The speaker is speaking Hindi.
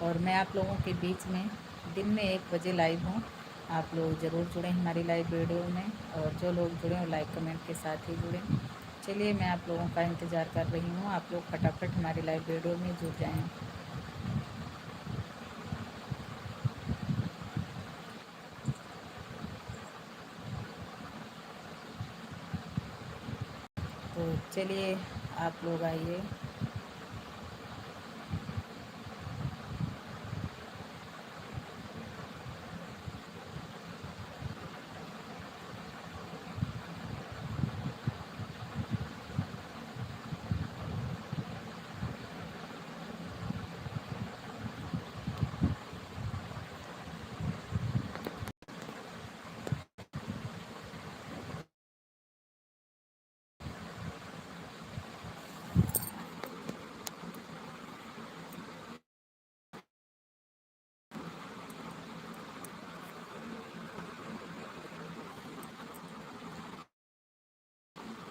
और मैं आप लोगों के बीच में दिन में 1 बजे लाइव हूँ। आप लोग ज़रूर जुड़ें हमारी लाइव वीडियो में, और जो लोग जुड़े वो लाइक कमेंट के साथ ही जुड़ें। चलिए, मैं आप लोगों का इंतज़ार कर रही हूँ, आप लोग फटाफट हमारी लाइव वीडियो में जुड़ जाएँ। तो चलिए, आप लोग आइए।